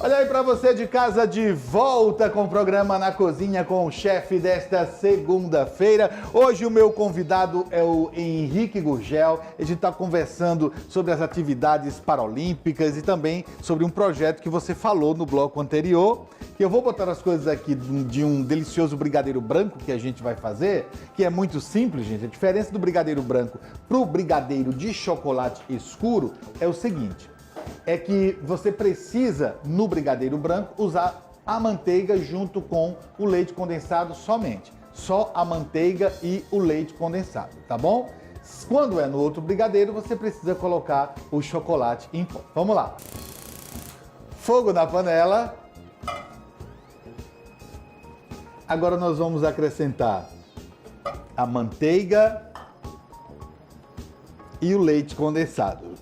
Olha aí para você de casa, de volta com o programa Na Cozinha com o chefe desta segunda-feira. Hoje o meu convidado é o Henrique Gurgel. A gente está conversando sobre as atividades paralímpicas e também sobre um projeto que você falou no bloco anterior, que eu vou botar as coisas aqui de um delicioso brigadeiro branco que a gente vai fazer, que é muito simples, gente. A diferença do brigadeiro branco para o brigadeiro de chocolate escuro é o seguinte: é que você precisa, no brigadeiro branco, usar a manteiga junto com o leite condensado somente. Só a manteiga e o leite condensado, tá bom? Quando é no outro brigadeiro, você precisa colocar o chocolate em pó. Vamos lá. Fogo na panela. Agora nós vamos acrescentar a manteiga e o leite condensado.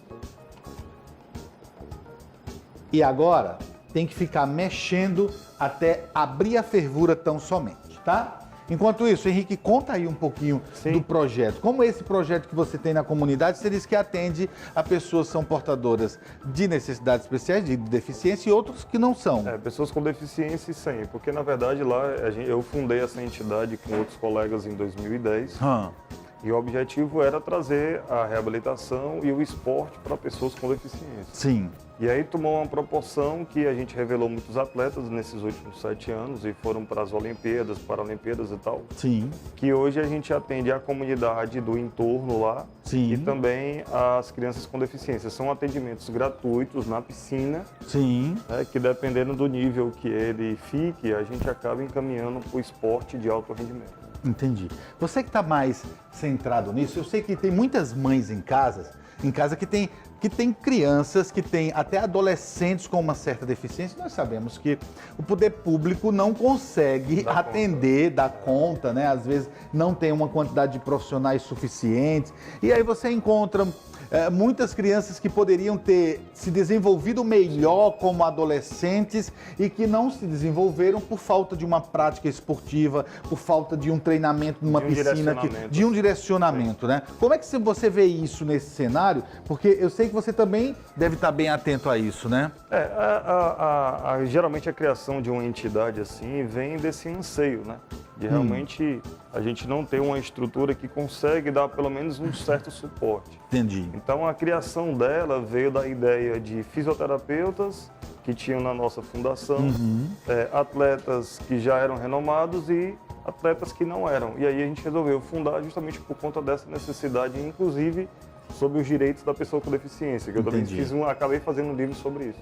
E agora tem que ficar mexendo até abrir a fervura tão somente, tá? Enquanto isso, Henrique, conta aí um pouquinho do projeto. Como esse projeto que você tem na comunidade, você diz que atende a pessoas que são portadoras de necessidades especiais, de deficiência, e outros que não são. Pessoas com deficiência, sim, porque na verdade lá eu fundei essa entidade com outros colegas em 2010. E o objetivo era trazer a reabilitação e o esporte para pessoas com deficiência. Sim. E aí tomou uma proporção que a gente revelou muitos atletas nesses últimos 7 anos e foram para as Olimpíadas, Paralimpíadas e tal. Sim. Que hoje a gente atende a comunidade do entorno lá. Sim. E também as crianças com deficiência. São atendimentos gratuitos na piscina. Sim. Que dependendo do nível que ele fique, a gente acaba encaminhando para o esporte de alto rendimento. Entendi. Você que está mais centrado nisso, eu sei que tem muitas mães em casa que tem crianças, que tem até adolescentes com uma certa deficiência. Nós sabemos que o poder público não consegue dar conta, né? Às vezes não tem uma quantidade de profissionais suficientes. E aí você encontra muitas crianças que poderiam ter se desenvolvido melhor como adolescentes e que não se desenvolveram por falta de uma prática esportiva, por falta de um treinamento numa piscina, de um direcionamento, né? Como é que você vê isso nesse cenário? Porque eu sei que você também deve estar bem atento a isso, né? Geralmente a criação de uma entidade assim vem desse anseio, né? De realmente a gente não ter uma estrutura que consegue dar pelo menos um certo suporte. Entendi. Então a criação dela veio da ideia de fisioterapeutas que tinham na nossa fundação, atletas que já eram renomados e atletas que não eram. E aí a gente resolveu fundar justamente por conta dessa necessidade, inclusive sobre os direitos da pessoa com deficiência, que eu também acabei fazendo um livro sobre isso.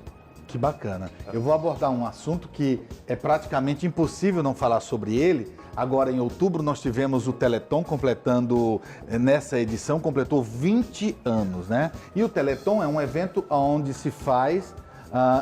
Que bacana. Eu vou abordar um assunto que é praticamente impossível não falar sobre ele. Agora, em outubro, nós tivemos o Teleton completando, nessa edição, completou 20 anos, né? E o Teleton é um evento onde se faz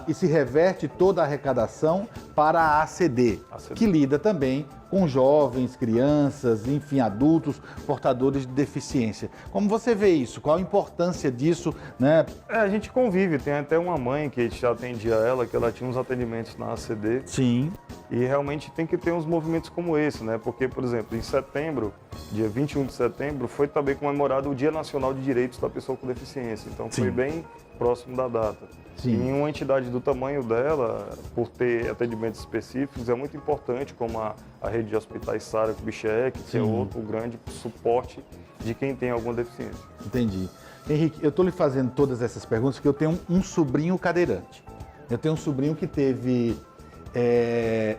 e se reverte toda a arrecadação para a ACD, que lida também com jovens, crianças, enfim, adultos, portadores de deficiência. Como você vê isso? Qual a importância disso, né? A gente convive, tem até uma mãe que já atendia ela, que ela tinha uns atendimentos na ACD. Sim. E realmente tem que ter uns movimentos como esse, né? Porque, por exemplo, em setembro, dia 21 de setembro, foi também comemorado o Dia Nacional de Direitos da Pessoa com Deficiência. Então foi bem próximo da data. Sim. E em uma entidade do tamanho dela, por ter atendimentos específicos, é muito importante, como a rede de hospitais Sara Kubitschek, que é outro grande suporte de quem tem alguma deficiência. Entendi. Henrique, eu estou lhe fazendo todas essas perguntas porque eu tenho um sobrinho cadeirante. Eu tenho um sobrinho que teve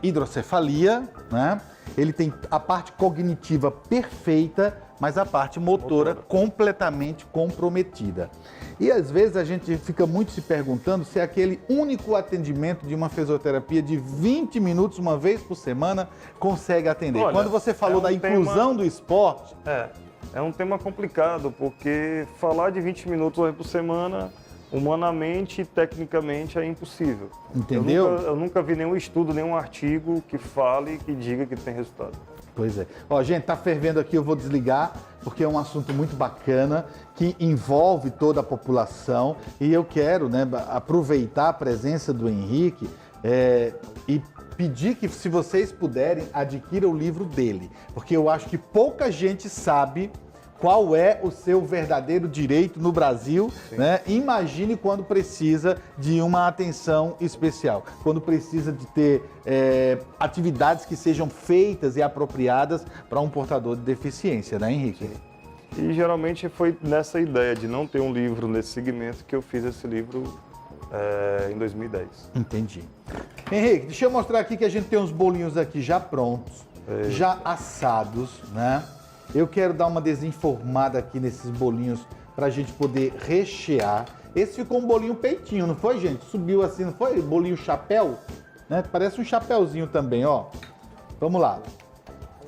hidrocefalia, né? Ele tem a parte cognitiva perfeita, mas a parte motora completamente comprometida. E às vezes a gente fica muito se perguntando se aquele único atendimento de uma fisioterapia de 20 minutos, uma vez por semana, consegue atender. Olha, quando você falou da inclusão do esporte... É um tema complicado, porque falar de 20 minutos uma vez por semana, humanamente e tecnicamente é impossível. Entendeu? Eu nunca vi nenhum estudo, nenhum artigo que fale, que diga que tem resultado. Pois é. Ó, gente, tá fervendo aqui, eu vou desligar, porque é um assunto muito bacana, que envolve toda a população, e eu quero, né, aproveitar a presença do Henrique e pedir que, se vocês puderem, adquira o livro dele, porque eu acho que pouca gente sabe qual é o seu verdadeiro direito no Brasil, né? Imagine quando precisa de uma atenção especial, quando precisa de ter atividades que sejam feitas e apropriadas para um portador de deficiência, né, Henrique? Sim. E geralmente foi nessa ideia de não ter um livro nesse segmento que eu fiz esse livro em 2010. Entendi. Henrique, deixa eu mostrar aqui que a gente tem uns bolinhos aqui já prontos, já assados, né? Eu quero dar uma desenformada aqui nesses bolinhos para a gente poder rechear. Esse ficou um bolinho peitinho, não foi, gente? Subiu assim, não foi? Bolinho chapéu, né? Parece um chapéuzinho também, ó. Vamos lá.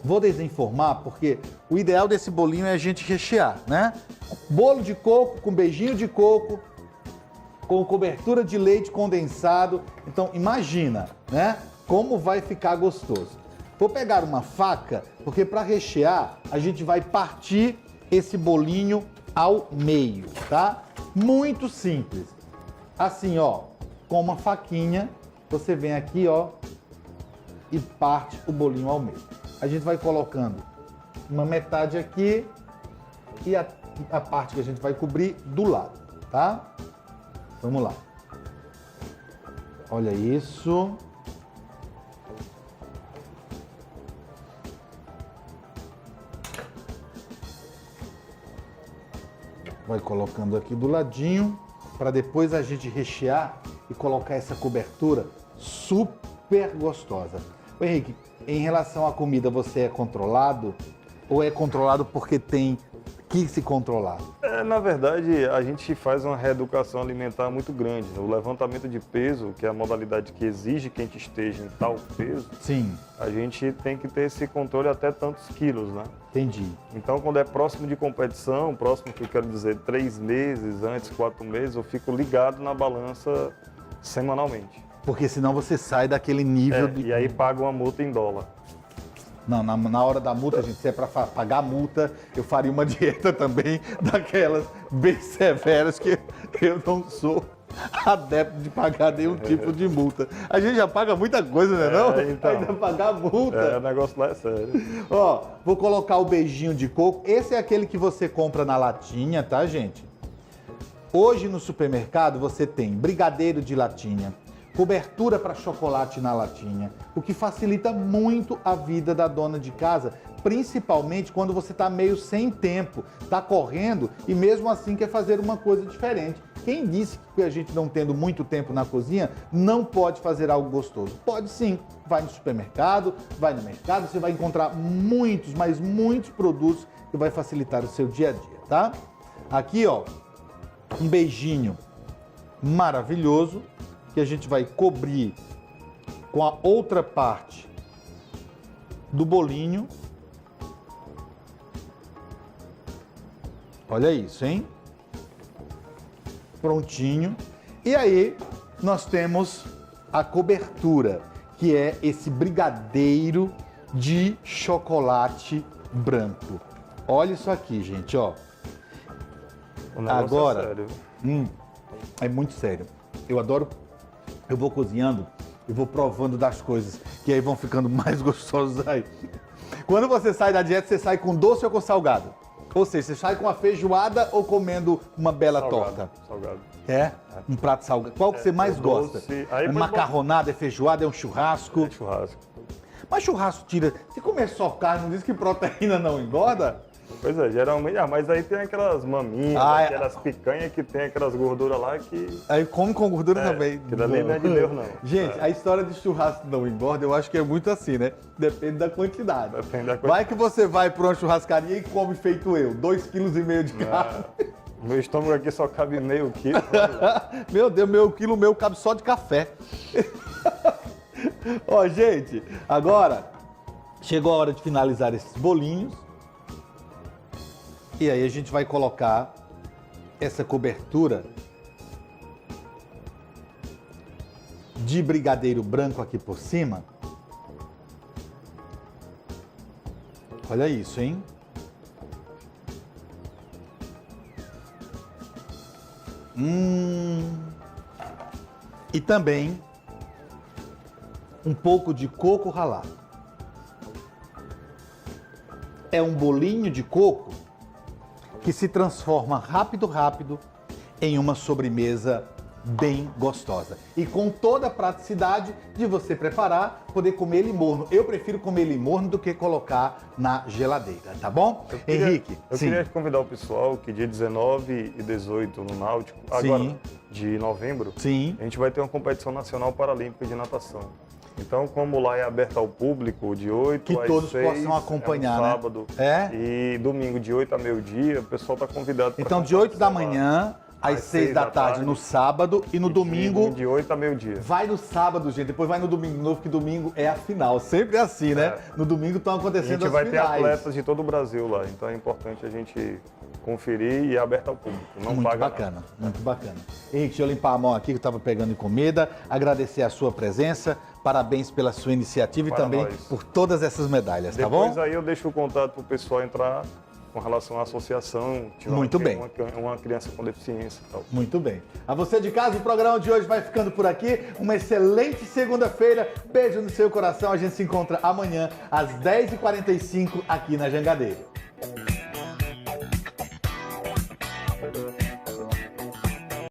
Vou desenformar porque o ideal desse bolinho é a gente rechear, né? Bolo de coco com beijinho de coco, com cobertura de leite condensado. Então, imagina, né? Como vai ficar gostoso. Vou pegar uma faca, porque para rechear, a gente vai partir esse bolinho ao meio, tá? Muito simples. Assim, ó, com uma faquinha, você vem aqui, ó, e parte o bolinho ao meio. A gente vai colocando uma metade aqui e a parte que a gente vai cobrir do lado, tá? Vamos lá. Olha isso. Vai colocando aqui do ladinho, para depois a gente rechear e colocar essa cobertura super gostosa. Ô Henrique, em relação à comida, você é controlado? Ou é controlado porque tem que se controlar? Na verdade, a gente faz uma reeducação alimentar muito grande. O levantamento de peso, que é a modalidade que exige que a gente esteja em tal peso, Sim. A gente tem que ter esse controle até tantos quilos, né? Entendi. Então, quando é próximo de competição, próximo que eu quero dizer 3 meses, antes 4 meses, eu fico ligado na balança semanalmente. Porque senão você sai daquele nível de... E aí paga uma multa em dólar. Não, na hora da multa, gente, se é para pagar a multa, eu faria uma dieta também daquelas bem severas que eu não sou adepto de pagar nenhum tipo de multa. A gente já paga muita coisa, né não? Então, ainda pagar multa. O negócio lá é sério. Ó, vou colocar o beijinho de coco. Esse é aquele que você compra na latinha, tá, gente? Hoje no supermercado você tem brigadeiro de latinha, cobertura para chocolate na latinha, o que facilita muito a vida da dona de casa, principalmente quando você está meio sem tempo, está correndo e mesmo assim quer fazer uma coisa diferente. Quem disse que a gente não tendo muito tempo na cozinha não pode fazer algo gostoso? Pode sim. Vai no supermercado, vai no mercado, você vai encontrar muitos, mas muitos produtos que vai facilitar o seu dia a dia, tá? Aqui, ó, um beijinho maravilhoso que a gente vai cobrir com a outra parte do bolinho. Olha isso, hein? Prontinho. E aí nós temos a cobertura, que é esse brigadeiro de chocolate branco. Olha isso aqui, gente, ó. Agora, é sério. É muito sério. Eu adoro, eu vou cozinhando, eu vou provando das coisas, que aí vão ficando mais gostosos aí. Quando você sai da dieta, você sai com doce ou com salgado? Ou seja, você sai com uma feijoada ou comendo uma bela torta? Salgado. É? Um prato salgado. Qual que você mais gosta? Aí É macarronada, é feijoada, é um churrasco? É churrasco. Mas churrasco tira... Se comer só carne, não diz que proteína não engorda? Pois é, geralmente, mas aí tem aquelas maminhas, aquelas picanhas que tem aquelas gorduras lá que... Aí come com gordura também. Que dali não é de Deus, não. Gente, a história de churrasco não engorda, eu acho que é muito assim, né? Depende da quantidade. Depende da quantidade. Vai que você vai para uma churrascaria e come feito eu, 2,5 kg de carne. Meu estômago aqui só cabe meio quilo. Meu Deus, meio quilo meu cabe só de café. Ó, gente, agora chegou a hora de finalizar esses bolinhos. E aí a gente vai colocar essa cobertura de brigadeiro branco aqui por cima. Olha isso, hein? E também um pouco de coco ralado. É um bolinho de coco que se transforma rápido em uma sobremesa bem gostosa. E com toda a praticidade de você preparar, poder comer ele morno. Eu prefiro comer ele morno do que colocar na geladeira, tá bom? Henrique, eu queria convidar o pessoal que dia 19 e 18 no Náutico, agora de novembro, a gente vai ter uma competição nacional paralímpica de natação. Então, como lá é aberto ao público, de 8 que às todos 6, possam acompanhar, é um sábado, e domingo de 8 a meio-dia, o pessoal está convidado para então, de 8 da manhã às 6 da tarde no sábado e no domingo... De 8 a meio-dia. Vai no sábado, gente, depois vai no domingo de novo, que domingo é a final. Sempre é assim, né? No domingo estão acontecendo as finais. A gente vai ter atletas de todo o Brasil lá, então é importante a gente conferir e é aberto ao público. Não muito paga bacana, nada. muito bacana. Henrique, deixa eu limpar a mão aqui que eu estava pegando em comida, agradecer a sua presença, parabéns pela sua iniciativa e também por todas essas medalhas, tá bom? Depois aí eu deixo o contato para o pessoal entrar com relação à associação, muito bem. Uma criança com deficiência e tal. Muito bem. A você de casa, o programa de hoje vai ficando por aqui. Uma excelente segunda-feira. Beijo no seu coração. A gente se encontra amanhã às 10h45 aqui na Jangadeiro.